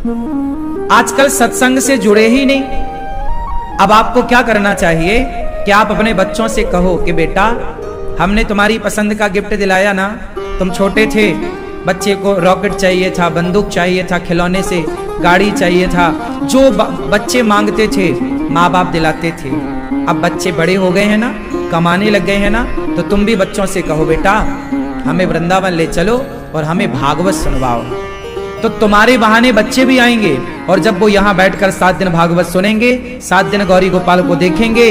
आजकल सत्संग से जुड़े ही नहीं। अब आपको क्या करना चाहिए कि आप अपने बच्चों से कहो कि बेटा, हमने तुम्हारी पसंद का गिफ्ट दिलाया ना, तुम छोटे थे, बच्चे को रॉकेट चाहिए था, बंदूक चाहिए था, खिलौने से गाड़ी चाहिए था, जो बच्चे मांगते थे माँ बाप दिलाते थे। अब बच्चे बड़े हो गए हैं ना, कमाने लग गए हैं ना, तो तुम भी बच्चों से कहो बेटा हमें वृंदावन ले चलो और हमें भागवत सुनवाओ। तो तुम्हारे बहाने बच्चे भी आएंगे और जब वो यहाँ बैठकर 7 दिन भागवत सुनेंगे, 7 दिन गौरी गोपाल को देखेंगे,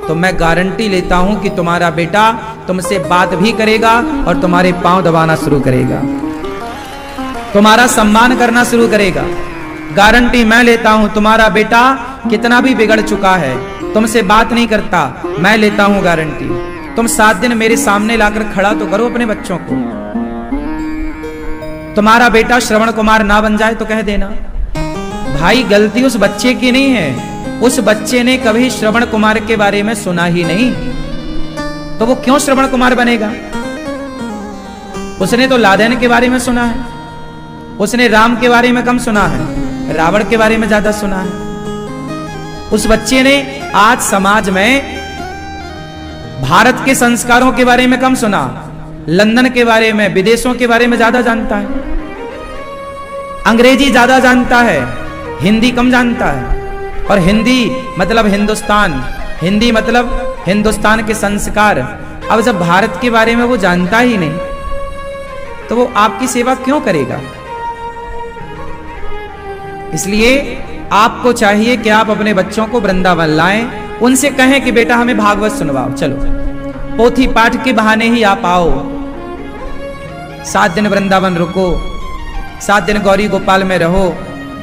तो मैं गारंटी लेता हूं कि तुम्हारा बेटा तुमसे बात भी करेगा और तुम्हारे पांव दबाना शुरू करेगा, तुम्हारा सम्मान करना शुरू करेगा। गारंटी मैं लेता हूं। तुम्हारा बेटा कितना भी बिगड़ चुका है, तुमसे बात नहीं करता, मैं लेता हूं गारंटी। तुम 7 दिन मेरे सामने लाकर खड़ा तो करो अपने बच्चों को। तुम्हारा बेटा श्रवण कुमार ना बन जाए तो कह देना। भाई गलती उस बच्चे की नहीं है, उस बच्चे ने कभी श्रवण कुमार के बारे में सुना ही नहीं, तो वो क्यों श्रवण कुमार बनेगा? उसने तो लादेन के बारे में सुना है, उसने राम के बारे में कम सुना है, रावण के बारे में ज्यादा सुना है। उस बच्चे ने आज समाज में भारत के संस्कारों के बारे में कम सुना, लंदन के बारे में, विदेशों के बारे में ज्यादा जानता है, अंग्रेजी ज्यादा जानता है, हिंदी कम जानता है। और हिंदी मतलब हिंदुस्तान, हिंदी मतलब हिंदुस्तान के संस्कार। अब जब भारत के बारे में वो जानता ही नहीं, तो वो आपकी सेवा क्यों करेगा? इसलिए आपको चाहिए कि आप अपने बच्चों को वृंदावन लाएं, उनसे कहें कि बेटा हमें भागवत सुनवाओ, चलो पोथी पाठ के बहाने ही आप आओ, 7 दिन वृंदावन रुको, 7 दिन गौरी गोपाल में रहो,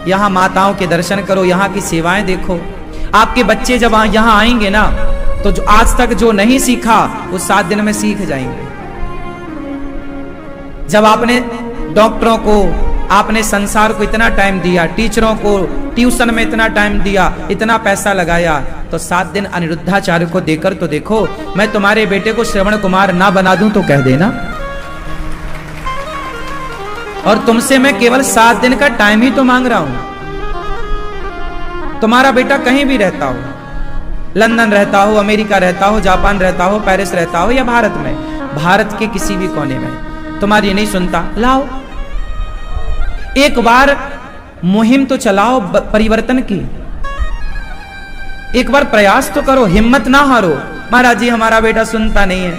यहाँ माताओं के दर्शन करो, यहाँ की सेवाएं देखो। आपके बच्चे जब यहाँ आएंगे ना, तो जो आज तक जो नहीं सीखा वो 7 दिन में सीख जाएंगे। जब आपने डॉक्टरों को, आपने संसार को इतना टाइम दिया, टीचरों को ट्यूशन में इतना टाइम दिया, इतना पैसा लगाया, तो 7 दिन अनिरुद्धाचार्य को देकर तो देखो। मैं तुम्हारे बेटे को श्रवण कुमार ना बना दूं तो कह देना। और तुमसे मैं केवल 7 दिन का टाइम ही तो मांग रहा हूं। तुम्हारा बेटा कहीं भी रहता हो, लंदन रहता हो, अमेरिका रहता हो, जापान रहता हो, पेरिस रहता हो या भारत में, भारत के किसी भी कोने में, तुम्हारी नहीं सुनता, लाओ एक बार मुहिम तो चलाओ परिवर्तन की, एक बार प्रयास तो करो, हिम्मत ना हारो। महाराज जी हमारा बेटा सुनता नहीं है,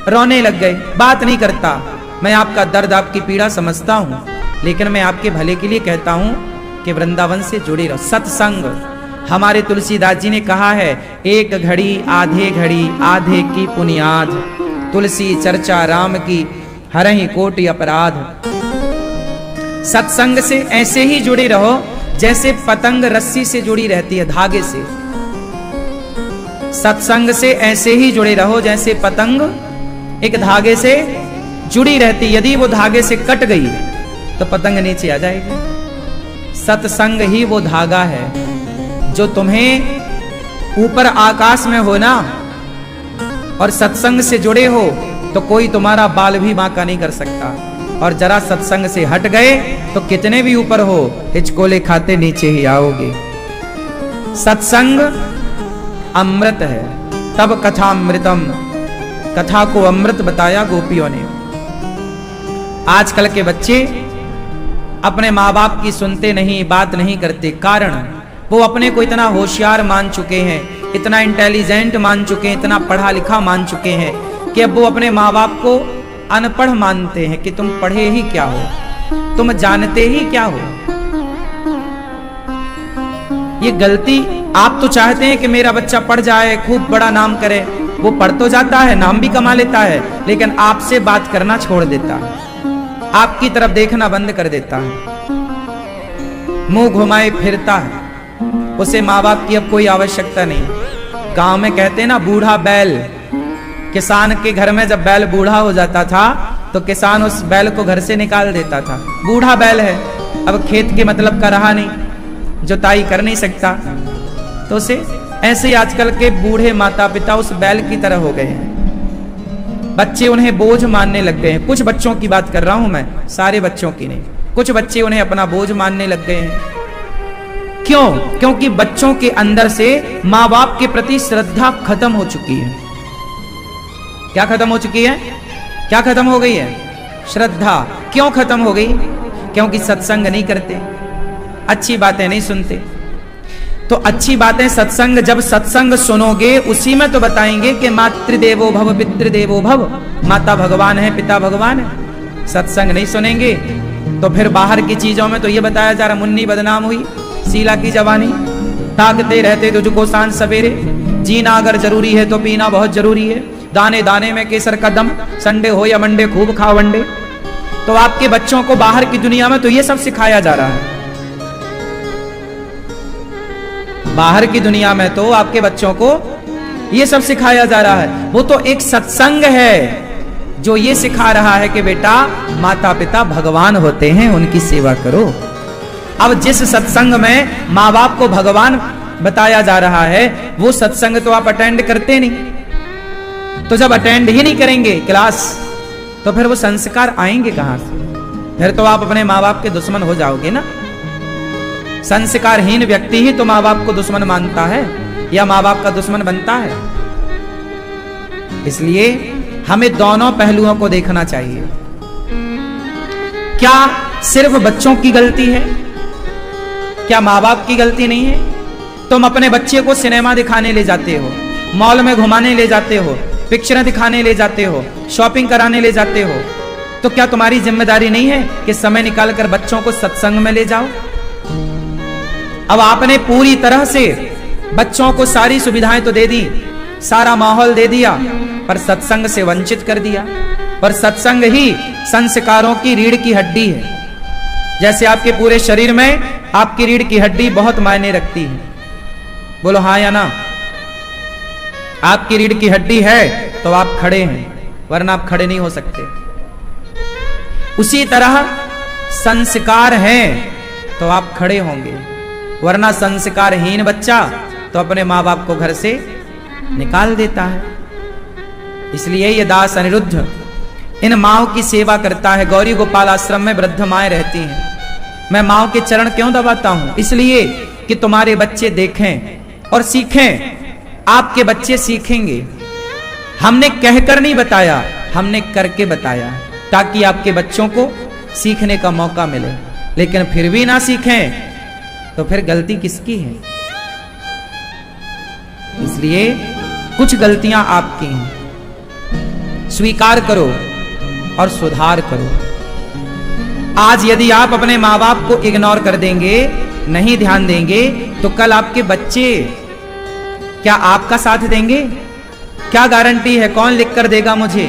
रोने लग गए, बात नहीं करता। मैं आपका दर्द, आपकी पीड़ा समझता हूं, लेकिन मैं आपके भले के लिए कहता हूं कि वृंदावन से जुड़े रहो। सत्संग, हमारे तुलसीदास जी ने कहा है, एक घड़ी आधे की पुनियाद, तुलसी चर्चा राम की हरहि कोटि अपराध। सत्संग से ऐसे ही जुड़े रहो जैसे पतंग रस्सी से जुड़ी रहती है, धागे से। सत्संग से ऐसे ही जुड़े रहो जैसे पतंग एक धागे से जुड़ी रहती, यदि वो धागे से कट गई तो पतंग नीचे आ जाएगी। सत्संग ही वो धागा है जो तुम्हें ऊपर आकाश में हो ना, और सत्संग से जुड़े हो तो कोई तुम्हारा बाल भी बांका नहीं कर सकता। और जरा सत्संग से हट गए तो कितने भी ऊपर हो, हिचकोले खाते नीचे ही आओगे। सत्संग अमृत है, तब कथा अमृतम, कथा को अमृत बताया गोपियों ने। आजकल के बच्चे अपने माँ बाप की सुनते नहीं, बात नहीं करते, कारण वो अपने को इतना होशियार मान चुके हैं, इतना इंटेलिजेंट मान चुके हैं, इतना पढ़ा लिखा मान चुके हैं कि अब वो अपने माँ बाप को अनपढ़ मानते हैं कि तुम पढ़े ही क्या हो, तुम जानते ही क्या हो। ये गलती, आप तो चाहते हैं कि मेरा बच्चा पढ़ जाए, खूब बड़ा नाम करे, वो पढ़ तो जाता है, नाम भी कमा लेता है, लेकिन आपसे बात करना छोड़ देता है, आपकी तरफ देखना बंद कर देता है, मुंह घुमाए फिरता है, उसे माँ बाप की अब कोई आवश्यकता नहीं। गांव में कहते हैं ना, बूढ़ा बैल, किसान के घर में जब बैल बूढ़ा हो जाता था तो किसान उस बैल को घर से निकाल देता था। बूढ़ा बैल है, अब खेत के मतलब का रहा नहीं, जुताई कर नहीं सकता, तो उसे ऐसे ही आजकल के बूढ़े माता पिता उस बैल की तरह हो गए हैं। बच्चे उन्हें बोझ मानने लग गए हैं। कुछ बच्चों की बात कर रहा हूं मैं, सारे बच्चों की नहीं। कुछ बच्चे उन्हें अपना बोझ मानने लग गए हैं। क्यों? क्योंकि बच्चों के अंदर से माँ बाप के प्रति श्रद्धा खत्म हो चुकी है। क्या खत्म हो चुकी है? क्या खत्म हो गई है? श्रद्धा। क्यों खत्म हो गई? क्योंकि सत्संग नहीं करते, अच्छी बातें नहीं सुनते। तो अच्छी बातें सत्संग, जब सत्संग सुनोगे उसी में तो बताएंगे कि मातृदेवो भव पितृदेवो भव, माता भगवान है, पिता भगवान है। सत्संग नहीं सुनेंगे तो फिर बाहर की चीजों में तो ये बताया जा रहा, मुन्नी बदनाम हुई, शीला की जवानी, ताकते रहते तुझको सांझ सवेरे, जीना अगर जरूरी है तो पीना बहुत जरूरी है, दाने दाने में केसर का दम, संडे हो या मंडे खूब खाओ वंडे। तो आपके बच्चों को बाहर की दुनिया में तो ये सब सिखाया जा रहा है। बाहर की दुनिया में तो आपके बच्चों को ये सब सिखाया जा रहा है। वो तो एक सत्संग है जो ये सिखा रहा है कि बेटा माता पिता भगवान होते हैं, उनकी सेवा करो। अब जिस सत्संग में माँ बाप को भगवान बताया जा रहा है वो सत्संग तो आप अटेंड करते नहीं। तो जब अटेंड ही नहीं करेंगे क्लास तो फिर वो संस्कार आएंगे कहां से? फिर तो आप अपने माँ बाप के दुश्मन हो जाओगे ना। संस्कारहीन व्यक्ति ही तो माँ बाप को दुश्मन मानता है या माँ बाप का दुश्मन बनता है। इसलिए हमें दोनों पहलुओं को देखना चाहिए। क्या सिर्फ बच्चों की गलती है? क्या माँ बाप की गलती नहीं है? तुम अपने बच्चे को सिनेमा दिखाने ले जाते हो, मॉल में घुमाने ले जाते हो, पिक्चरें दिखाने ले जाते हो, शॉपिंग कराने ले जाते हो, तो क्या तुम्हारी जिम्मेदारी नहीं है कि समय निकालकर बच्चों को सत्संग में ले जाओ? अब आपने पूरी तरह से बच्चों को सारी सुविधाएं तो दे दी, सारा माहौल दे दिया, पर सत्संग से वंचित कर दिया। पर सत्संग ही संस्कारों की रीढ़ की हड्डी है। जैसे आपके पूरे शरीर में आपकी रीढ़ की हड्डी बहुत मायने रखती है। बोलो हाँ या ना? आपकी रीढ़ की हड्डी है तो आप खड़े हैं, वरना आप खड़े नहीं हो सकते। उसी तरह संस्कार हैं तो आप खड़े होंगे, वरना संस्कारहीन बच्चा तो अपने माँ बाप को घर से निकाल देता है। इसलिए ये दास अनिरुद्ध इन माओ की सेवा करता है। गौरी गोपाल आश्रम में वृद्ध माएं रहती हैं। मैं माओ के चरण क्यों दबाता हूं? इसलिए कि तुम्हारे बच्चे देखें और सीखें। आपके बच्चे सीखेंगे। हमने कहकर नहीं बताया, हमने करके बताया, ताकि आपके बच्चों को सीखने का मौका मिले। लेकिन फिर भी ना सीखें तो फिर गलती किसकी है? इसलिए कुछ गलतियां आपकी हैं, स्वीकार करो और सुधार करो। आज यदि आप अपने माँ बाप को इग्नोर कर देंगे, नहीं ध्यान देंगे, तो कल आपके बच्चे क्या आपका साथ देंगे? क्या गारंटी है? कौन लिख कर देगा मुझे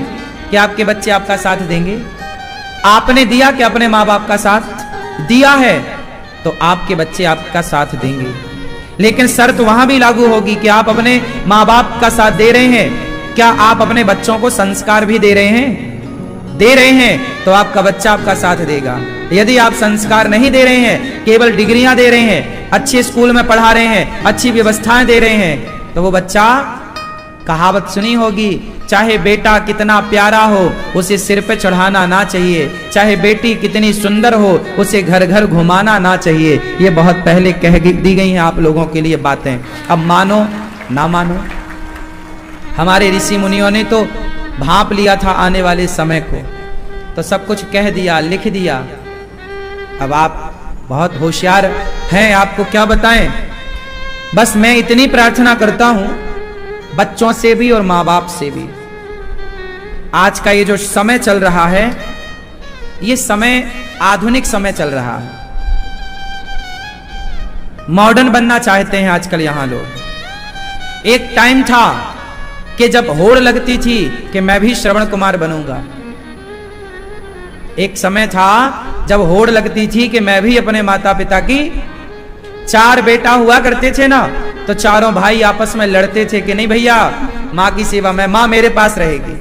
कि आपके बच्चे आपका साथ देंगे? आपने दिया कि अपने माँ बाप का साथ दिया है तो आपके बच्चे आपका साथ देंगे। लेकिन शर्त वहां भी लागू होगी कि आप अपने माँ बाप का साथ दे रहे हैं, क्या आप अपने बच्चों को संस्कार भी दे रहे हैं? दे रहे हैं तो आपका बच्चा आपका साथ देगा। यदि आप संस्कार नहीं दे रहे हैं, केवल डिग्रियां दे रहे हैं, अच्छे स्कूल में पढ़ा रहे हैं, अच्छी व्यवस्थाएं दे रहे हैं, तो वो बच्चा, कहावत सुनी होगी, चाहे बेटा कितना प्यारा हो उसे सिर पे चढ़ाना ना चाहिए, चाहे बेटी कितनी सुंदर हो उसे घर घर घुमाना ना चाहिए। ये बहुत पहले कह दी गई हैं आप लोगों के लिए बातें। अब मानो ना मानो, हमारे ऋषि मुनियों ने तो भांप लिया था आने वाले समय को, तो सब कुछ कह दिया, लिख दिया। अब आप बहुत होशियार हैं, आपको क्या बताएं। बस मैं इतनी प्रार्थना करता हूं बच्चों से भी और माँ बाप से भी। आज का ये जो समय चल रहा है, ये समय आधुनिक समय चल रहा है। मॉडर्न बनना चाहते हैं आजकल यहां लोग। एक टाइम था कि जब होड़ लगती थी कि मैं भी श्रवण कुमार बनूंगा। एक समय था जब होड़ लगती थी कि मैं भी अपने माता पिता की, 4 बेटा हुआ करते थे ना, तो चारों भाई आपस में लड़ते थे कि नहीं भैया माँ की सेवा में, माँ मेरे पास रहेगी।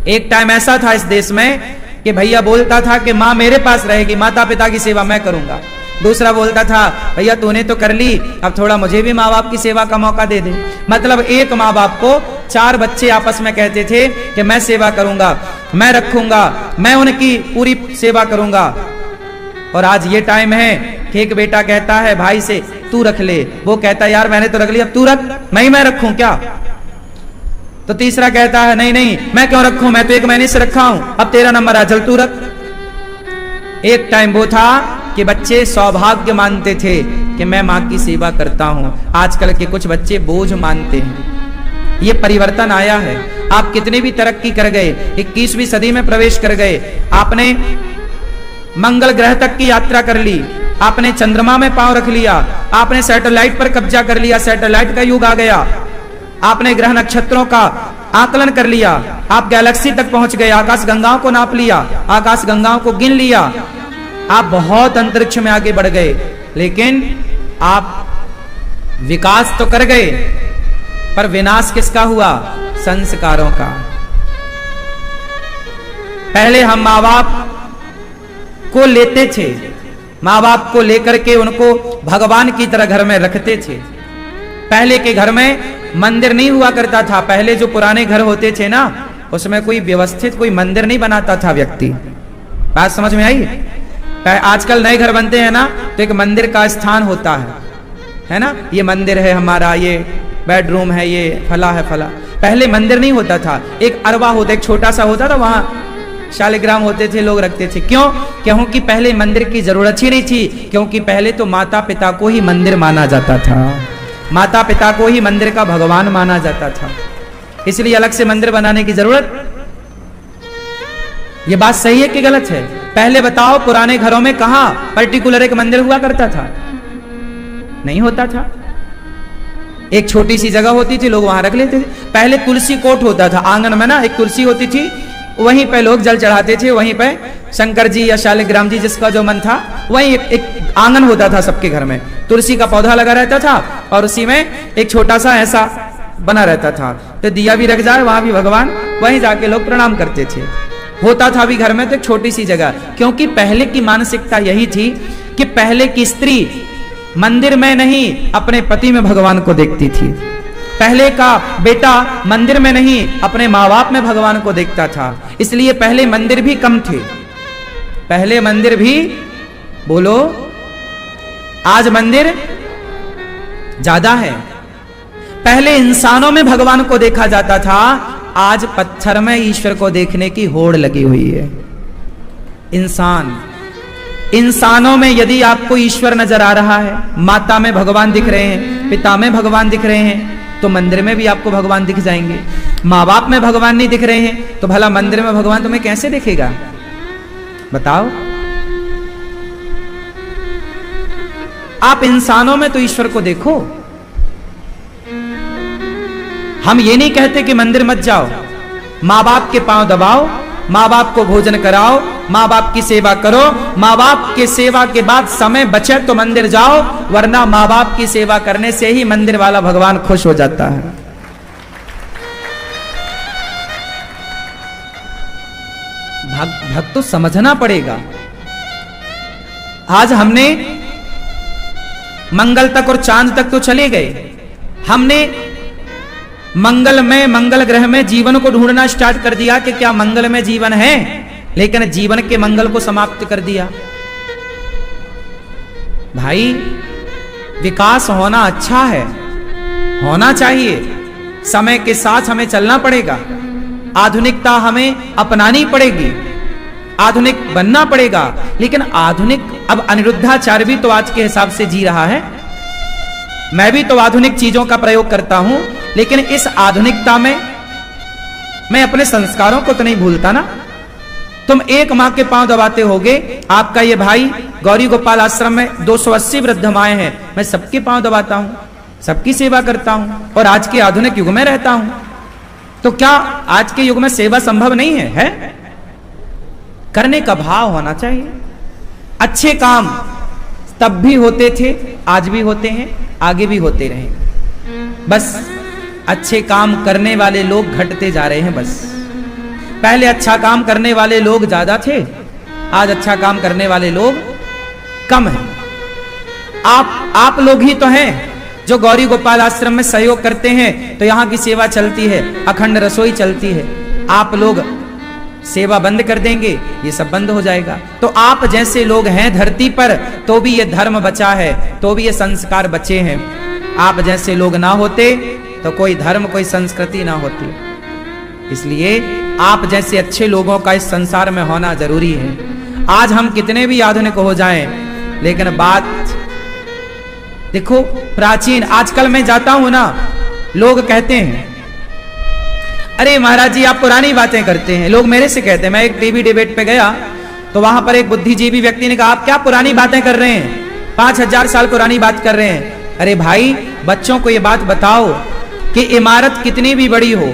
एक टाइम ऐसा था इस देश में कि भैया बोलता था कि माँ मेरे पास रहेगी, माता पिता की सेवा मैं करूंगा। दूसरा बोलता था भैया तूने तो कर ली, अब थोड़ा मुझे भी माँ बाप की सेवा का मौका दे दे। मतलब एक माँ बाप को 4 बच्चे आपस में कहते थे कि मैं सेवा करूंगा, मैं रखूंगा, मैं उनकी पूरी सेवा करूंगा। और आज ये टाइम है कि एक बेटा कहता है भाई से तू रख ले, वो कहता है यार मैंने तो रख लिया, अब तू रख, मैं रखूं क्या? तो तीसरा कहता है नहीं नहीं मैं क्यों रखूं, मैं तो 1 महीने से रखा हूं, अब तेरा नंबर आ, चल तू रख। एक टाइम वो था कि बच्चे सौभाग्य मानते थे कि मैं मां की सेवा करता हूं, आजकल के कुछ बच्चे बोझ मानते हैं। ये परिवर्तन आया है। आप कितने भी तरक्की कर गए, 21वीं सदी में प्रवेश कर गए, आपने मंगल ग्रह तक की यात्रा कर ली, आपने चंद्रमा में पांव रख लिया, आपने सैटेलाइट पर कब्जा कर लिया, सैटेलाइट का युग आ गया, आपने ग्रह नक्षत्रों का आकलन कर लिया, आप गैलेक्सी तक पहुंच गए, आकाश गंगाओं को नाप लिया, आकाश गंगाओं को गिन लिया, आप बहुत अंतरिक्ष में आगे बढ़ गए, लेकिन आप विकास तो कर गए पर विनाश किसका हुआ? संस्कारों का। पहले हम माँ बाप को लेते थे, माँ बाप को लेकर के उनको भगवान की तरह घर में रखते थे। पहले के घर में मंदिर नहीं हुआ करता था, पहले जो पुराने घर होते थे ना उसमें कोई व्यवस्थित कोई मंदिर नहीं बनाता था व्यक्ति। बात समझ में आई? आजकल नए घर बनते हैं ना तो एक मंदिर का स्थान होता है ना, ये मंदिर है हमारा, ये बेडरूम है, ये फला है फला। पहले मंदिर नहीं होता था, एक अरबा होता, एक छोटा सा होता था, वहां शालिग्राम होते थे, लोग रखते थे। क्यों? क्योंकि पहले मंदिर की जरूरत ही नहीं थी, क्योंकि पहले तो माता पिता को ही मंदिर माना जाता था, माता पिता को ही मंदिर का भगवान माना जाता था, इसलिए अलग से मंदिर बनाने की जरूरत। ये बात सही है कि गलत है? पहले बताओ पुराने घरों में कहां पर्टिकुलर एक मंदिर हुआ करता था? नहीं होता था, एक छोटी सी जगह होती थी, लोग वहां रख लेते थे। पहले तुलसी कोट होता था आंगन में ना, एक तुलसी होती थी, वहीं पे लोग जल चढ़ाते थे, वहीं पे शंकर जी या शालिग्राम जी जिसका जो मन था, वहीं एक आंगन होता था सबके घर में, तुलसी का पौधा लगा रहता था और उसी में एक छोटा सा ऐसा बना रहता था, तो दिया भी रख जाए वहां भी भगवान, वहीं जाके लोग प्रणाम करते थे। होता था भी घर में तो एक छोटी सी जगह, क्योंकि पहले की मानसिकता यही थी कि पहले की स्त्री मंदिर में नहीं अपने पति में भगवान को देखती थी, पहले का बेटा मंदिर में नहीं अपने माँ बाप में भगवान को देखता था, इसलिए पहले मंदिर भी कम थे, पहले मंदिर भी, बोलो, आज मंदिर ज्यादा है। पहले इंसानों में भगवान को देखा जाता था, आज पत्थर में ईश्वर को देखने की होड़ लगी हुई है। इंसानों में यदि आपको ईश्वर नजर आ रहा है, माता में भगवान दिख रहे हैं, पिता में भगवान दिख रहे हैं, तो मंदिर में भी आपको भगवान दिख जाएंगे। माँ बाप में भगवान नहीं दिख रहे हैं तो भला मंदिर में भगवान तुम्हें कैसे दिखेगा? बताओ। आप इंसानों में तो ईश्वर को देखो। हम ये नहीं कहते कि मंदिर मत जाओ, माँ बाप के पांव दबाओ, माँ बाप को भोजन कराओ, माँ बाप की सेवा करो, माँ बाप के सेवा के बाद समय बचे तो मंदिर जाओ, वरना माँ बाप की सेवा करने से ही मंदिर वाला भगवान खुश हो जाता है। भक्त तो समझना पड़ेगा। आज हमने मंगल तक और चांद तक तो चले गए, हमने मंगल में, मंगल ग्रह में जीवन को ढूंढना स्टार्ट कर दिया कि क्या मंगल में जीवन है, लेकिन जीवन के मंगल को समाप्त कर दिया। भाई विकास होना अच्छा है, होना चाहिए, समय के साथ हमें चलना पड़ेगा, आधुनिकता हमें अपनानी पड़ेगी, आधुनिक बनना पड़ेगा। लेकिन आधुनिक, अब अनिरुद्धाचार्य भी तो आज के हिसाब से जी रहा है, मैं भी तो आधुनिक चीजों का प्रयोग करता हूं, लेकिन इस आधुनिकता में मैं अपने संस्कारों को तो नहीं भूलता ना। तुम एक मां के पांव दबाते होगे, आपका ये भाई गौरी गोपाल आश्रम में 280 वृद्ध माएं हैं, मैं सबके पांव दबाता हूं, सबकी सेवा करता हूं और आज के आधुनिक युग में रहता हूं। तो क्या आज के युग में सेवा संभव नहीं है? है? करने का भाव होना चाहिए। अच्छे काम तब भी होते थे, आज भी होते हैं, आगे भी होते रहे, बस अच्छे काम करने वाले लोग घटते जा रहे हैं। बस पहले अच्छा काम करने वाले लोग ज्यादा थे, आज अच्छा काम करने वाले लोग कम हैं। आप लोग ही तो हैं जो गौरी गोपाल आश्रम में सहयोग करते हैं, तो यहाँ की सेवा चलती है, अखंड रसोई चलती है। आप लोग सेवा बंद कर देंगे, ये सब बंद हो जाएगा। तो आप जैसे लोग हैं धरती पर, तो भी ये धर्म बचा है, तो भी ये संस्कार बचे हैं। आप जैसे लोग ना होते तो कोई धर्म, कोई संस्कृति ना होती। इसलिए आप जैसे अच्छे लोगों का इस संसार में होना जरूरी है। आज हम कितने भी आधुनिक हो जाएं, लेकिन बात देखो प्राचीन। आजकल मैं जाता हूं ना, लोग कहते हैं अरे महाराज जी आप पुरानी बातें करते हैं। लोग मेरे से कहते हैं, मैं एक टीवी डिबेट पे गया तो वहां पर एक बुद्धिजीवी व्यक्ति ने कहा आप क्या पुरानी बातें कर रहे हैं, 5000 साल पुरानी बात कर रहे हैं। अरे भाई बच्चों को ये बात बताओ कि इमारत कितनी भी बड़ी हो,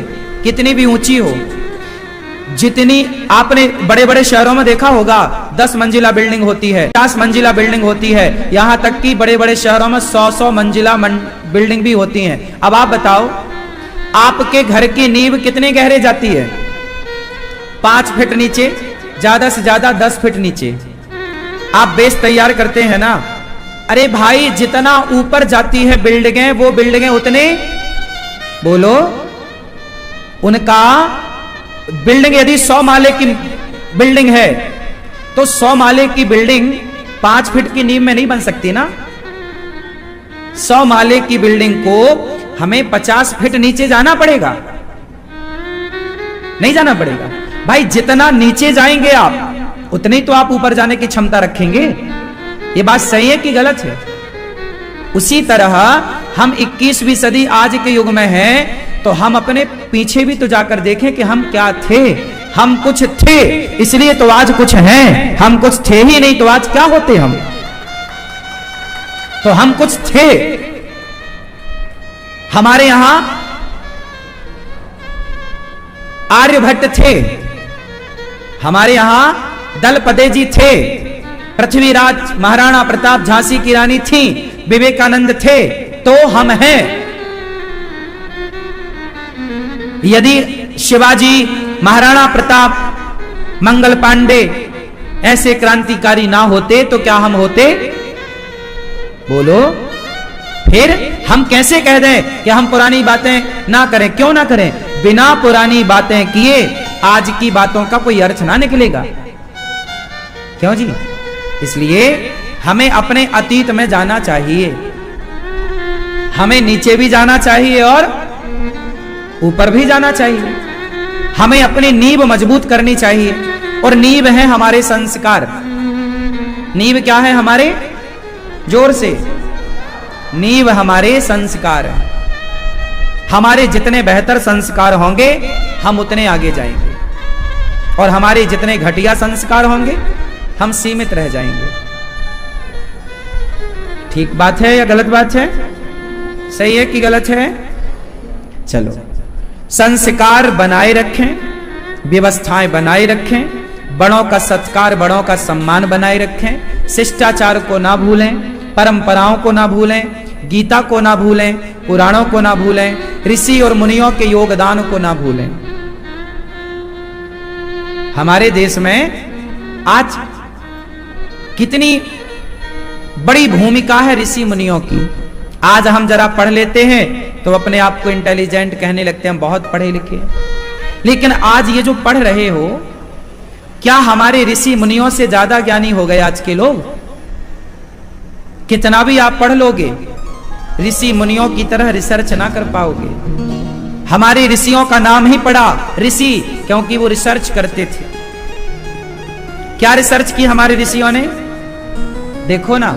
कितनी भी ऊंची हो, जितनी आपने बड़े बड़े शहरों में देखा होगा 10 मंजिला बिल्डिंग होती है, 50 मंजिला बिल्डिंग होती है, यहां तक कि बड़े बड़े शहरों में 100 मंजिला बिल्डिंग भी होती हैं। अब आप बताओ आपके घर की नींव कितने गहरे जाती है? 5 फीट नीचे, ज्यादा से ज्यादा 10 फीट नीचे आप बेस तैयार करते हैं ना। अरे भाई जितना ऊपर जाती है बिल्डिंगें, वो बिल्डिंगें उतने, बोलो, उनका बिल्डिंग यदि 100 माले की बिल्डिंग है तो 100 माले की बिल्डिंग 5 फीट की नींव में नहीं बन सकती ना। 100 माले की बिल्डिंग को हमें 50 फीट नीचे जाना पड़ेगा, नहीं जाना पड़ेगा? भाई जितना नीचे जाएंगे आप उतनी तो आप ऊपर जाने की क्षमता रखेंगे। ये बात सही है कि गलत है? उसी तरह हम 21वीं सदी आज के युग में हैं, तो हम अपने पीछे भी तो जाकर देखें कि हम क्या थे। हम कुछ थे इसलिए तो आज कुछ हैं, हम कुछ थे ही नहीं तो आज क्या होते हम? तो हम कुछ थे। हमारे यहां आर्यभट्ट थे, हमारे यहां दलपदे जी थे, पृथ्वीराज महाराणा प्रताप झांसी की रानी थी, विवेकानंद थे, तो हम हैं। यदि शिवाजी, महाराणा प्रताप, मंगल पांडे ऐसे क्रांतिकारी ना होते तो क्या हम होते? बोलो। फिर हम कैसे कह दें कि हम पुरानी बातें ना करें? क्यों ना करें? बिना पुरानी बातें किए आज की बातों का कोई अर्थ ना निकलेगा। क्यों जी? इसलिए हमें अपने अतीत में जाना चाहिए, हमें नीचे भी जाना चाहिए और ऊपर भी जाना चाहिए। हमें अपनी नींव मजबूत करनी चाहिए, और नींव है हमारे संस्कार। नींव क्या है हमारे? जोर से, नींव हमारे संस्कार। हमारे जितने बेहतर संस्कार होंगे हम उतने आगे जाएंगे, और हमारे जितने घटिया संस्कार होंगे हम सीमित रह जाएंगे। ठीक बात है या गलत बात है? सही है कि गलत है? चलो, संस्कार बनाए रखें, व्यवस्थाएं बनाए रखें, बड़ों का सत्कार, बड़ों का सम्मान बनाए रखें, शिष्टाचार को ना भूलें, परंपराओं को ना भूलें, गीता को ना भूलें, पुराणों को ना भूलें, ऋषि और मुनियों के योगदान को ना भूलें। हमारे देश में आज कितनी बड़ी भूमिका है ऋषि मुनियों की। आज हम जरा पढ़ लेते हैं तो अपने आप को इंटेलिजेंट कहने लगते हैं, बहुत पढ़े लिखे, लेकिन आज ये जो पढ़ रहे हो, क्या हमारे ऋषि मुनियों से ज्यादा ज्ञानी हो गए आज के लोग? कितना भी आप पढ़ लोगे, ऋषि मुनियों की तरह रिसर्च ना कर पाओगे। हमारे ऋषियों का नाम ही पड़ा ऋषि, क्योंकि वो रिसर्च करते थे। क्या रिसर्च की हमारे ऋषियों ने? देखो ना,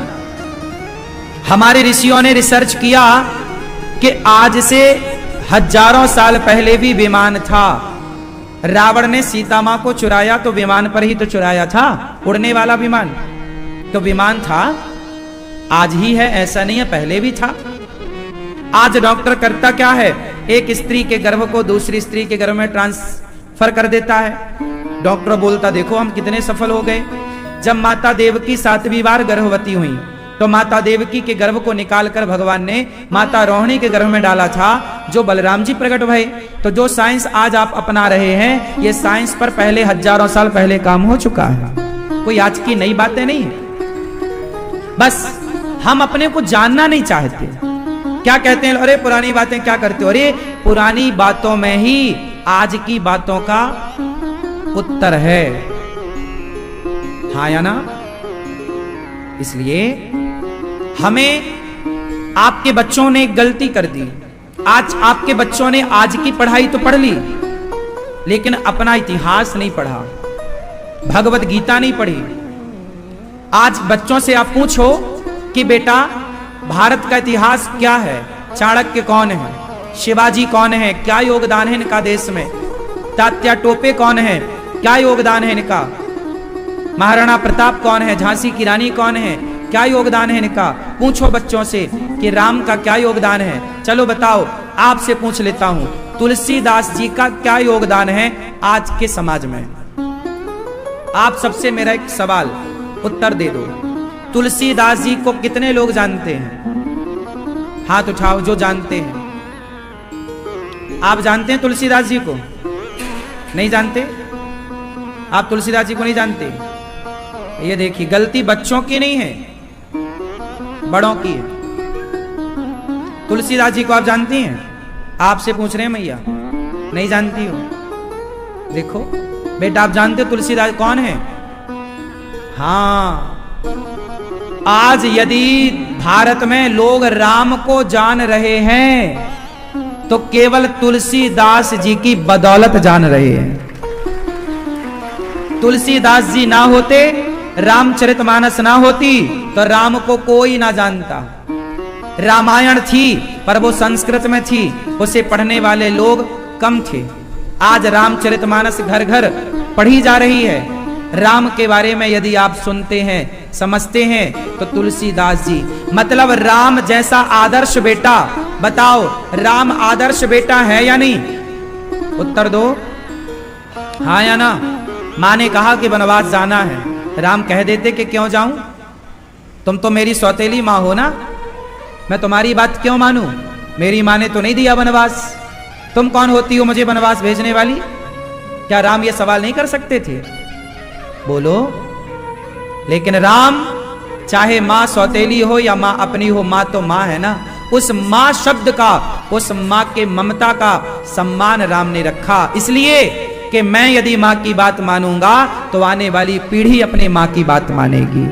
हमारे ऋषियों ने रिसर्च किया कि आज से हजारों साल पहले भी विमान था। रावण ने सीता मां को चुराया तो विमान पर ही तो चुराया था, उड़ने वाला विमान तो विमान था। आज ही है ऐसा नहीं है, पहले भी था। आज डॉक्टर करता क्या है? एक स्त्री के गर्भ को दूसरी स्त्री के गर्भ में ट्रांसफर कर देता है। डॉक्टर बोलता देखो हम कितने सफल हो गए। जब माता देवकी 7वीं बार गर्भवती हुई तो माता देवकी के गर्भ को निकालकर भगवान ने माता रोहिणी के गर्भ में डाला था, जो बलराम जी प्रकट भये। तो जो साइंस आज आप अपना रहे हैं, ये साइंस पर पहले हजारों साल पहले काम हो चुका है, कोई आज की नई बातें नहीं है। बस हम अपने को जानना नहीं चाहते। क्या कहते हैं? अरे पुरानी बातें क्या करते हो? अरे पुरानी बातों में ही आज की बातों का उत्तर है, हाँ या ना? इसलिए हमें, आपके बच्चों ने एक गलती कर दी। आज आपके बच्चों ने आज की पढ़ाई तो पढ़ ली, लेकिन अपना इतिहास नहीं पढ़ा, भगवत गीता नहीं पढ़ी। आज बच्चों से आप पूछो कि बेटा भारत का इतिहास क्या है, चाणक्य कौन है, शिवाजी कौन है, क्या योगदान है इनका देश में, तात्या टोपे कौन है, क्या योगदान है इनका, महाराणा प्रताप कौन है, झांसी की रानी कौन है, क्या योगदान है इनका। पूछो बच्चों से कि राम का क्या योगदान है। चलो बताओ, आपसे पूछ लेता हूं, तुलसीदास जी का क्या योगदान है आज के समाज में। आप सबसे मेरा एक सवाल, उत्तर दे दो। तुलसीदास जी को कितने लोग जानते हैं? हाथ उठाओ जो जानते हैं। आप जानते हैं तुलसीदास जी को? नहीं जानते? आप तुलसीदास जी को नहीं जानते? ये देखिए, गलती बच्चों की नहीं है, बड़ों की है। तुलसीदास जी को आप जानती हैं? आपसे पूछ रहे हैं मैया, नहीं जानती हो? देखो बेटा, आप जानते हो तुलसीदास कौन है? हाँ, आज यदि भारत में लोग राम को जान रहे हैं तो केवल तुलसीदास जी की बदौलत जान रहे हैं। तुलसीदास जी ना होते, रामचरितमानस ना होती तो राम को कोई ना जानता। रामायण थी पर वो संस्कृत में थी, उसे पढ़ने वाले लोग कम थे। आज रामचरितमानस घर घर पढ़ी जा रही है। राम के बारे में यदि आप सुनते हैं, समझते हैं तो तुलसीदास जी, मतलब राम जैसा आदर्श बेटा, बताओ राम आदर्श बेटा है या नहीं? उत्तर दो, हाँ या ना? मां ने कहा कि वनवास जाना है, राम कह देते कि क्यों जाऊं, तुम तो मेरी सौतेली मां हो ना, मैं तुम्हारी बात क्यों मानूं? मेरी मां ने तो नहीं दिया वनवास, तुम कौन होती हो मुझे वनवास भेजने वाली? क्या राम ये सवाल नहीं कर सकते थे? बोलो। लेकिन राम, चाहे मां सौतेली हो या मां अपनी हो, मां तो मां है ना। उस मां शब्द का, उस मां के ममता का सम्मान राम ने रखा, इसलिए कि मैं यदि मां की बात मानूंगा तो आने वाली पीढ़ी अपने मां की बात मानेगी।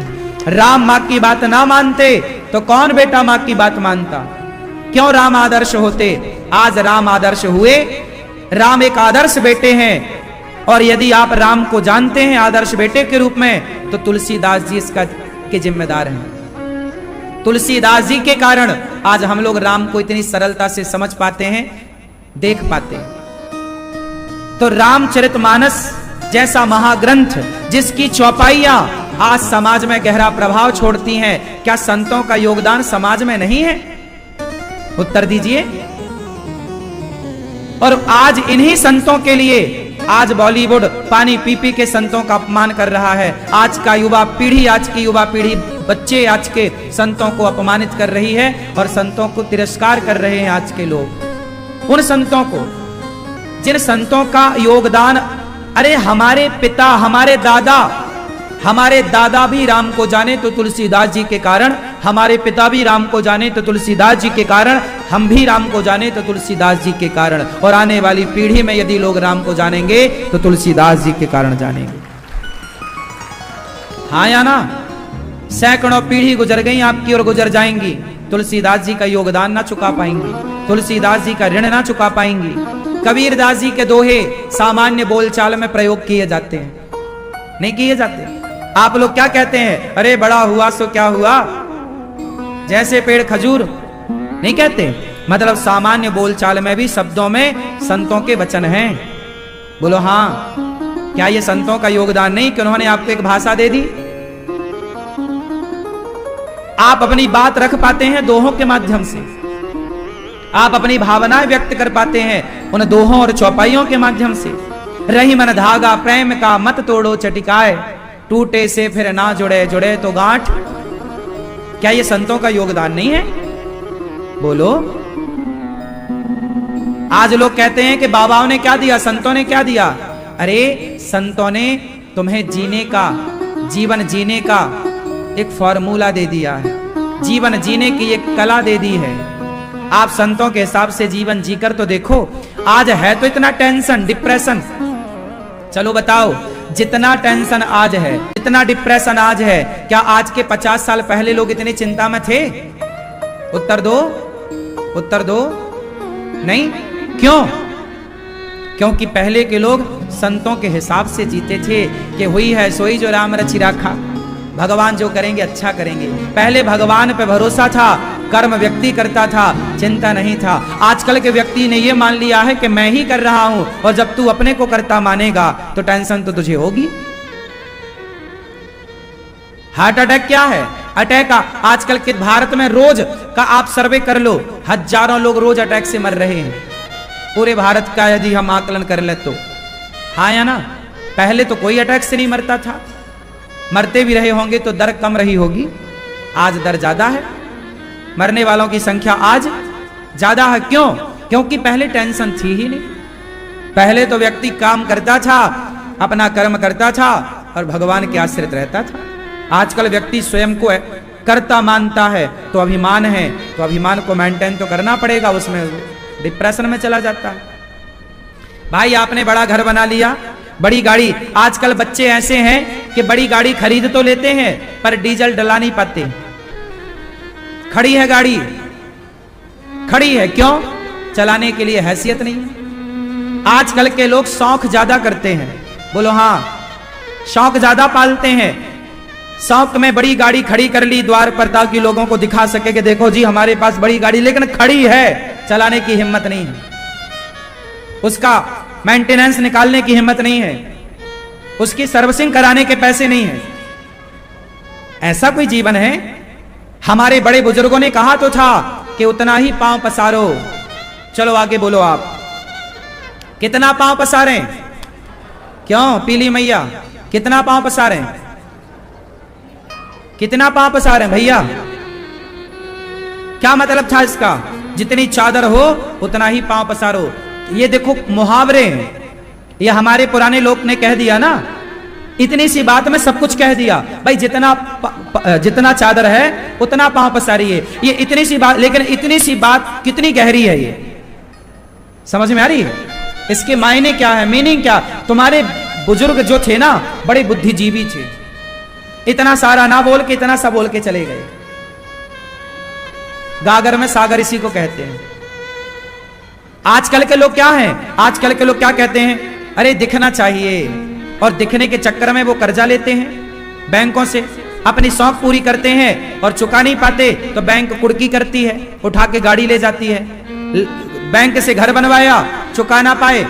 राम मां की बात ना मानते तो कौन बेटा मां की बात मानता? क्यों राम आदर्श होते? आज राम आदर्श हुए, राम एक आदर्श बेटे हैं। और यदि आप राम को जानते हैं आदर्श बेटे के रूप में तो तुलसीदास जी इसका के जिम्मेदार हैं। तुलसीदास जी के कारण आज हम लोग राम को इतनी सरलता से समझ पाते हैं, देख पाते हैं। तो रामचरितमानस जैसा महाग्रंथ, जिसकी चौपाइयां आज समाज में गहरा प्रभाव छोड़ती हैं, क्या संतों का योगदान समाज में नहीं है? उत्तर दीजिए। और आज इन्हीं संतों के लिए आज बॉलीवुड पानी पी पी के संतों का अपमान कर रहा है। आज की युवा पीढ़ी, बच्चे आज के संतों को अपमानित कर रही है और संतों को तिरस्कार कर रहे हैं आज के लोग। उन संतों को, जिन संतों का योगदान, अरे हमारे पिता, हमारे दादा भी राम को जाने तो तुलसीदास जी के कारण, हमारे पिता भी राम को जाने तो तुलसीदास जी के कारण, हम भी राम को जाने तो तुलसीदास जी के कारण, और आने वाली पीढ़ी में यदि लोग राम को जानेंगे तो तुलसीदास जी के कारण जानेंगे। हाँ या ना? सैकड़ों पीढ़ी गुजर गई आपकी और गुजर जाएंगी, तुलसीदास जी का योगदान ना चुका पाएंगी, तुलसीदास जी का ऋण ना चुका पाएंगी। कबीरदास जी के दोहे सामान्य बोलचाल में प्रयोग किए जाते हैं, नहीं किए जाते? आप लोग क्या कहते हैं? अरे बड़ा हुआ सो क्या हुआ, जैसे पेड़ खजूर, नहीं कहते? मतलब सामान्य बोलचाल में भी शब्दों में संतों के वचन हैं। बोलो हाँ, क्या ये संतों का योगदान नहीं कि उन्होंने आपको एक भाषा दे दी? आप अपनी बात रख पाते हैं दोहों के माध्यम से, आप अपनी भावनाएं व्यक्त कर पाते हैं उन दोहों और चौपाइयों के माध्यम से। रही मन धागा प्रेम का मत तोड़ो चटिकाए, टूटे से फिर ना जुड़े, जुड़े तो गांठ। क्या ये संतों का योगदान नहीं है? बोलो। आज लोग कहते हैं कि बाबाओं ने क्या दिया, संतों ने क्या दिया? अरे संतों ने तुम्हें जीने का, जीवन जीने का एक फॉर्मूला दे दिया है, जीवन जीने की एक कला दे दी है। आप संतों के हिसाब से जीवन जीकर तो देखो। आज है तो इतना टेंशन, डिप्रेशन, चलो बताओ, जितना टेंशन आज है, जितना डिप्रेशन आज है, क्या आज के 50 साल पहले लोग इतनी चिंता में थे? उत्तर दो, उत्तर दो। नहीं। क्यों? क्योंकि पहले के लोग संतों के हिसाब से जीते थे कि हुई है सोई जो राम रचि राखा, भगवान जो करेंगे अच्छा करेंगे। पहले भगवान पे भरोसा था, कर्म व्यक्ति करता था, चिंता नहीं था। आजकल के व्यक्ति ने ये मान लिया है कि मैं ही कर रहा हूं, और जब तू अपने को करता मानेगा तो टेंशन तो तुझे होगी। हार्ट अटैक क्या है? अटैक आजकल के भारत में रोज का आप सर्वे कर लो, हजारों लोग रोज अटैक से मर रहे हैं। पूरे भारत का यदि हम आकलन कर ले तो, हाँ या ना? पहले तो कोई अटैक से नहीं मरता था, मरते भी रहे होंगे तो दर कम रही होगी, आज दर ज्यादा है, मरने वालों की संख्या आज ज्यादा है। क्यों? क्योंकि पहले टेंशन थी ही नहीं। पहले तो व्यक्ति काम करता था, अपना कर्म करता था और भगवान के आश्रित रहता था। आजकल व्यक्ति स्वयं को कर्ता मानता है तो अभिमान है, तो अभिमान को मेंटेन तो करना पड़ेगा, उसमें डिप्रेशन में चला जाता है। भाई आपने बड़ा घर बना लिया, बड़ी गाड़ी, आजकल बच्चे ऐसे हैं कि बड़ी गाड़ी खरीद तो लेते हैं पर डीजल डला नहीं पाते। खड़ी है गाड़ी, खड़ी है, क्यों? चलाने के लिए हैसियत नहीं है। आजकल के लोग शौक ज्यादा करते हैं, बोलो हाँ, शौक ज्यादा पालते हैं। शौक में बड़ी गाड़ी खड़ी कर ली द्वार पर ताकि लोगों को दिखा सके कि देखो जी हमारे पास बड़ी गाड़ी, लेकिन खड़ी है, चलाने की हिम्मत नहीं है, उसका मेंटेनेंस निकालने की हिम्मत नहीं है, उसकी सर्विसिंग कराने के पैसे नहीं है। ऐसा कोई जीवन है? हमारे बड़े बुजुर्गों ने कहा तो था कि उतना ही पांव पसारो। चलो आगे बोलो आप, कितना पांव पसारें? क्यों पीली मैया, कितना पांव पसारें? कितना पांव पसारें भैया? क्या मतलब था इसका? जितनी चादर हो उतना ही पांव पसारो। ये देखो मुहावरे हैं, ये हमारे पुराने लोग ने कह दिया ना, इतनी सी बात में सब कुछ कह दिया। भाई जितना चादर है उतना पांव पसारिए, ये इतनी सी बात, लेकिन इतनी सी बात कितनी गहरी है, ये समझ में आ रही है? इसके मायने क्या है, मीनिंग क्या? तुम्हारे बुजुर्ग जो थे ना बड़े बुद्धिजीवी थे, इतना सारा ना बोल के इतना सा बोल के चले गए। गागर में सागर इसी को कहते हैं। आजकल के लोग क्या हैं? आजकल के लोग क्या कहते हैं? अरे दिखना चाहिए, और दिखने के चक्कर में वो कर्जा लेते हैं बैंकों से, अपनी शौक पूरी करते हैं और चुका नहीं पाते तो बैंक कुड़की करती है, उठा के गाड़ी ले जाती है। बैंक से घर बनवाया, चुका ना पाए,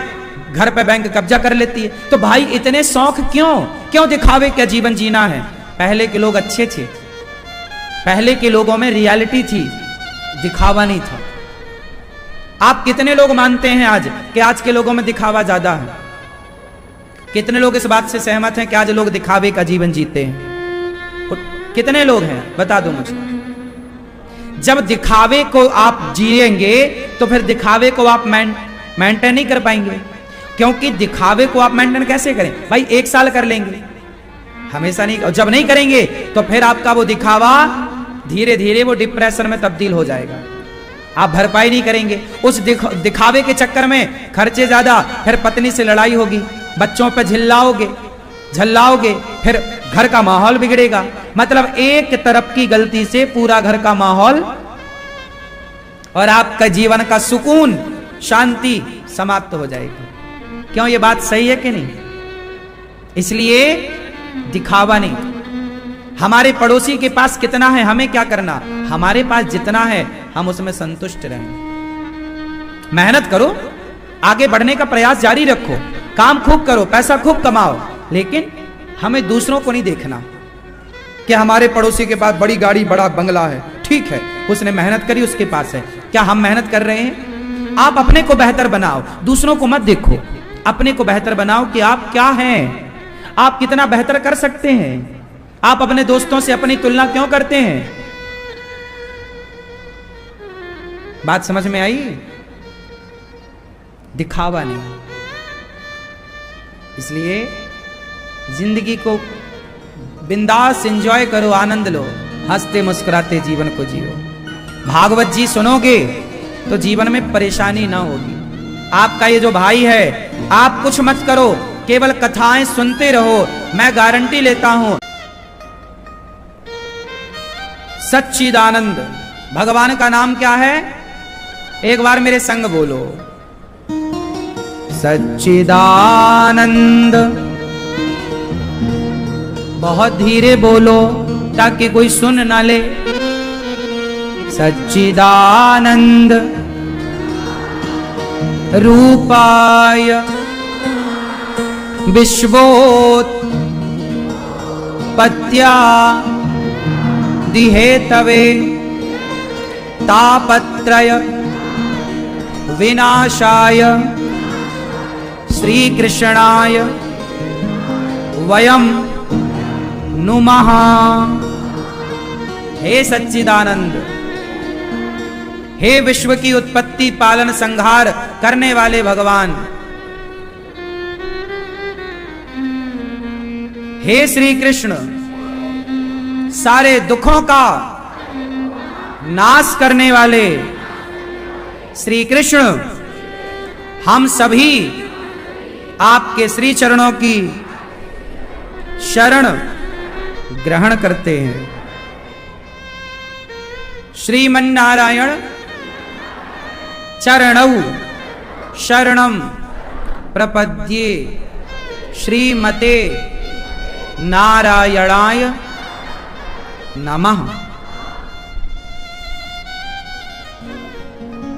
घर पे बैंक कब्जा कर लेती है। तो भाई इतने शौक क्यों? क्यों दिखावे क्या जीवन जीना है? पहले के लोग अच्छे थे, पहले के लोगों में रियलिटी थी, दिखावा नहीं था। आप कितने लोग मानते हैं आज कि आज के लोगों में दिखावा ज्यादा है? कितने लोग इस बात से सहमत हैं कि आज लोग दिखावे का जीवन जीते हैं? कितने लोग हैं बता दो मुझे। जब दिखावे को आप जिएंगे तो फिर दिखावे को आप मेंटेन नहीं कर पाएंगे, क्योंकि दिखावे को आप मेंटेन कैसे करें? भाई 1 साल कर लेंगे, हमेशा नहीं, और जब नहीं करेंगे तो फिर आपका वो दिखावा धीरे धीरे वो डिप्रेशन में तब्दील हो जाएगा। आप भरपाई नहीं करेंगे, उस दिखावे के चक्कर में खर्चे ज्यादा, फिर पत्नी से लड़ाई होगी, बच्चों पे झल्लाओगे, फिर घर का माहौल बिगड़ेगा। मतलब एक तरफ की गलती से पूरा घर का माहौल और आपका जीवन का सुकून, शांति समाप्त हो जाएगी। क्यों? ये बात सही है कि नहीं? इसलिए दिखावा नहीं। हमारे पड़ोसी के पास कितना है, हमें क्या करना? हमारे पास जितना है हम उसमें संतुष्ट रहें। मेहनत करो, आगे बढ़ने का प्रयास जारी रखो, काम खूब करो, पैसा खूब कमाओ, लेकिन हमें दूसरों को नहीं देखना कि हमारे पड़ोसी के पास बड़ी गाड़ी, बड़ा बंगला है। ठीक है, उसने मेहनत करी, उसके पास है। क्या हम मेहनत कर रहे हैं? आप अपने को बेहतर बनाओ, दूसरों को मत देखो। अपने को बेहतर बनाओ कि आप क्या हैं, आप कितना बेहतर कर सकते हैं। आप अपने दोस्तों से अपनी तुलना क्यों करते हैं? बात समझ में आई? दिखावा नहीं। इसलिए जिंदगी को बिंदास एंजॉय करो, आनंद लो, हंसते मुस्कुराते जीवन को जियो। भागवत जी सुनोगे तो जीवन में परेशानी ना होगी। आपका ये जो भाई है, आप कुछ मत करो, केवल कथाएं सुनते रहो, मैं गारंटी लेता हूं। सच्चिदानंद भगवान का नाम क्या है? एक बार मेरे संग बोलो, सच्चिदानंद। बहुत धीरे बोलो ताकि कोई सुन ना ले। सच्चिदानंद रूपाय विश्वोत्पत्त्या दिहेतवे तापत्रय विनाशाय श्रीकृष्णाय वयम नुमः। हे सच्चिदानंद, हे विश्व की उत्पत्ति पालन संहार करने वाले भगवान, हे श्री कृष्ण, सारे दुखों का नाश करने वाले श्री कृष्ण, हम सभी आपके श्री चरणों की शरण ग्रहण करते हैं। श्रीमन्नारायण चरणौ शरणं प्रपद्ये श्रीमते नारायणाय नमः।